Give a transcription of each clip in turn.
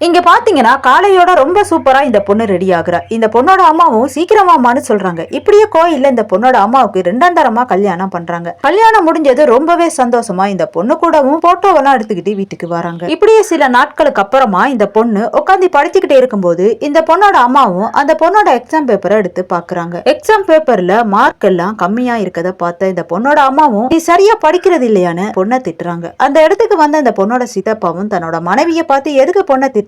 இங்க பாத்தீங்கன்னா காளையோட ரொம்ப சூப்பரா இந்த பொண்ணு ரெடி ஆகுறா. இந்த பொண்ணோட அம்மாவும் சீக்கிரமாமான்னு சொல்றாங்க. இப்படியே கோயில்ல இந்த பொண்ணோட அம்மாவுக்கு ரெண்டாம் தரமா கல்யாணம் பண்றாங்க. கல்யாணம் முடிஞ்சது ரொம்பவே சந்தோஷமா இந்த பொண்ணு கூடவும் போட்டோவெல்லாம் எடுத்துக்கிட்டு வீட்டுக்கு வராங்க. இப்படியே சில நாட்களுக்கு அப்புறமா இந்த பொண்ணு உட்காந்து படிச்சுக்கிட்டே இருக்கும்போது இந்த பொண்ணோட அம்மாவும் அந்த பொண்ணோட எக்ஸாம் பேப்பரை எடுத்து பாக்குறாங்க. எக்ஸாம் பேப்பர்ல மார்க் எல்லாம் கம்மியா இருக்கத பார்த்த இந்த பொண்ணோட அம்மாவும் நீ சரியா படிக்கிறது இல்லையான்னு பொண்ணை திட்டுறாங்க. அந்த இடத்துக்கு வந்த இந்த பொண்ணோட சித்தப்பாவும் தன்னோட மனைவியை பார்த்து எதுக்கு பொண்ணை கேக்குறாரு.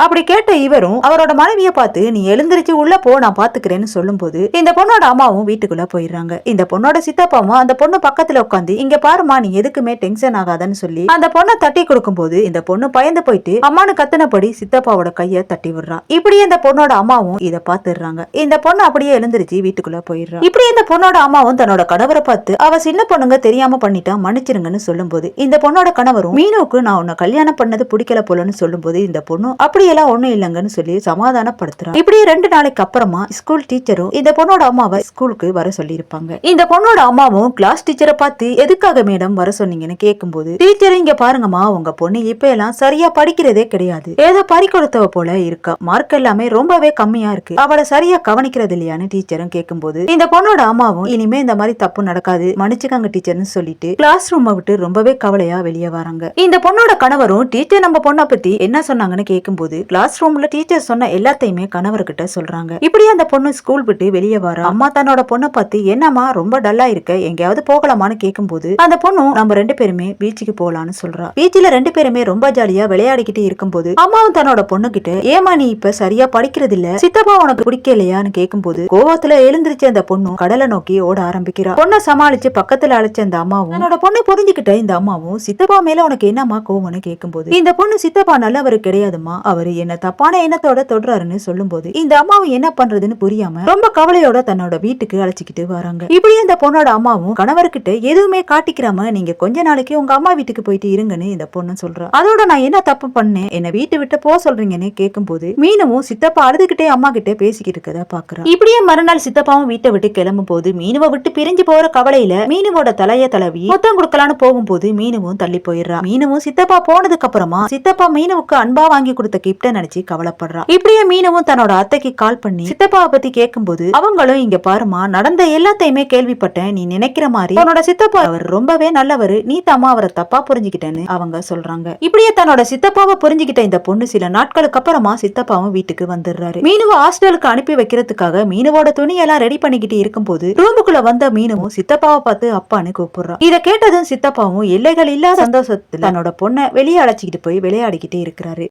அப்படி கேட்ட இவரும் அவரோட மனைவிய பார்த்து நீ எழுந்திருச்சு உள்ள போ நான் பாத்துக்கிறேன்னு சொல்லும் போது இந்த பொண்ணோட அம்மாவும் வீட்டுக்குள்ள போயிடுறாங்க. இந்த பொண்ணோட சித்தப்பாவும் அந்த பொண்ணு பக்கத்துல உட்காந்து இங்க பாருமா நீ எதுக்குமே டென்ஷன் ஆகாதன்னு சொல்லி அந்த பொண்ணை தட்டி கொடுக்கும் போது இந்த பொண்ணு பயந்து போயிட்டு அம்மானு கத்துனபடி சித்தப்பாவோட கைய தட்டி விடுறான். இப்படியே இந்த பொண்ணோட அம்மாவும் இத பாத்துறாங்க. இந்த பொண்ணு அப்படியே எழுந்திருச்சு வீட்டுக்குள்ள போயிடுறா. இப்படி இந்த பொண்ணோட அம்மாவும் தன்னோட கணவரை பார்த்து அவ சின்ன பொண்ணுங்க தெரியாம பண்ணிட்டா மன்னிச்சிருங்கன்னு சொல்லும் போது இந்த பொண்ணோட கணவரும் மீனுக்கு நான் உன்னை கல்யாணம் பண்ணது பிடிக்கல போலன்னு சொல்லும் போது இந்த பொண்ணு அப்படியெல்லாம் ஒண்ணும் இல்லைங்கன்னு சொல்லி சமாதானப்படுத்துறா. இப்படியே 2 நாளைக்கு அப்புறமா ஸ்கூல் டீச்சரும் இந்த பொண்ணோட அம்மாவை ஸ்கூலுக்கு வர சொல்லி இருப்பாங்க. இந்த பொண்ணோட அம்மாவும் கிளாஸ் டீச்சரை பார்த்து எதுக்காக மேடம் வர சொன்னீங்கன்னு கேட்கும்போது டீச்சர் இங்க பாருங்கம்மா உங்க பொண்ணு இப்ப எல்லாம் சரியா படிக்கிறதே கிடையாது, ஏதோ பறி கொடுத்தவ போல இருக்கா, மார்க் எல்லாமே ரொம்பவே கம்மியா இருக்கு, அவளை சரியா கவனிக்கிறது இல்லையான்னு டீச்சரும் கேட்கும்போது இந்த பொண்ணோட அம்மாவும் இனிமே இந்த மாதிரி தப்பு நடக்காது மன்னிச்சுக்காங்க டீச்சர்னு சொல்லிட்டு கிளாஸ் ரூமை விட்டு ரொம்பவே கவலையா வெளியே வராங்க. இந்த பொண்ணோட கணவரும் டீச்சர் நம்ம பொண்ணை பத்தி என்ன சொன்னாங்கன்னு கேட்கும்போது கிளாஸ் ரூம்ல டீச்சர் சொன்ன எல்லாத்தையுமே கணவர்கிட்ட சொல்றாங்க. இப்படி அந்த பொண்ணு ஸ்கூல் விட்டு வெளியே வர அம்மா தன்னோட பொண்ணை பார்த்து என்னம்மா ரொம்ப டல்லா இருக்க எங்கேயாவது போகலாமான்னு கேட்கும்போது அந்த பொண்ணு நம்ம 2 பேருமே பீச்சுக்கு போகலான்னு சொல்றா. பீச்சில 2 பேருமே ரொம்ப ஜாலியா விளையாடிக்கிட்டு இருக்கும்போது அம்மாவும் தன்னோட பொண்ணு கிட்ட ஏமா நீ இப்ப சரியா படிக்கிறது இல்ல, சித்தப்பா உனக்கு பிடிக்கலையான்னு கேட்கும்போது கோவத்துல எழுந்திருச்சு அந்த பொண்ணு கடலை நோக்கி ஓட ஆரம்பிக்கிறா. பொண்ணை சமாளிச்சு பக்கத்துல அழைச்ச அந்த அம்மாவும் தன்னோட பொண்ணு புரிஞ்சுக்கிட்ட இந்த அம்மாவும் சித்தப்பா மேல உனக்கு என்னம்மா கோவம்னு கேட்கும்போது இந்த பொண்ணு சித்தப்பா நல்லவரு கிடையாதுமா, அவரு என்ன தப்பான எண்ணத்தோட தொடுறாருன்னு சொல்லும் போது இந்த அம்மாவும் என்ன பண்றதுன்னு புரியாம ரொம்ப கவலையோட தன்னோட வீட்டுக்கு அழைச்சிக்கிட்டு வராங்க. இப்படி இந்த பொண்ணோட அம்மாவும் கணவர்கிட்ட எதுவுமே காட்டிக்கிறாம நீங்க கொஞ்ச நாளைக்கு உங்க அம்மா வீட்டுக்கு போயிட்டு இருங்கன்னு இந்த பொண்ணு சொல்றா. அதோட நான் என்ன தப்பு பண்ணேன் என்ன வீட்டு விட்டு போ சொல்றீங்கன்னு கேட்கும் போது மீனவும் சித்தப்பா அழுதுகிட்டே அம்மா கிட்ட பேசிக்கிட்டு இருக்கத பாக்குறா. இப்படியே மறுநாள் சித்தப்பாவும் வீட்டை விட்டு கிளம்பும் போது மீனுவை விட்டு பிரிஞ்சு போற கவலையில மீனுவோட தலைய தளவி மொத்தம் கொடுக்கலான்னு போகும்போது மீனவும் தள்ளி போயிடுறா. மீனவும் சித்தப்பா போனதுக்கு அப்புறமா சித்தப்பா மீனுவுக்கு அன்பா வாங்கி கொடுத்த கிப்ட நினைச்சு கவலைப்படுறா. இப்படியே மீனவும் தன்னோட அத்தைக்கு கால் பண்ணி சித்தப்பாவை பத்தி கேட்கும்போது அவங்களும் இங்க பாருமா நடந்த எல்லாத்தையுமே கேள்விப்பட்டேன், நீ நினைக்கிற மாதிரி உன்னோட சித்தப்பா அவர் ரொம்பவே நல்லவரு, நீ தாமா அவரை தப்பா புரிஞ்சுக்கிட்டேன்னு அவங்க சொல்றாங்க. இப்படியே தன்னோட சித்தப்பாவை புரிஞ்சுக்கிட்ட இந்த பொண்ணு சில நாட்களுக்கு அப்புறமா சித்தப்பாவும் வீட்டுக்கு வந்துடுறாரு. மீனுவை ஹாஸ்டலுக்கு அனுப்பி வைக்கிறதுக்காக மீனுவோட துணியெல்லாம் ரெடி பண்ணிக்கிட்டு இருக்கும் போது ரூமுக்குள்ள வந்த மீனுவும் சித்தப்பாவை பார்த்து அப்பான்னு கூப்பிடுறா. இதை கேட்டதும் சித்தப்பாவும் எல்லைகள் இல்லாத சந்தோஷத்துல தன்னோட பொண்ணை வெளியே அழைச்சிக்கிட்டு போய் விளையாடிக்கிட்டே இருக்கிறாரு.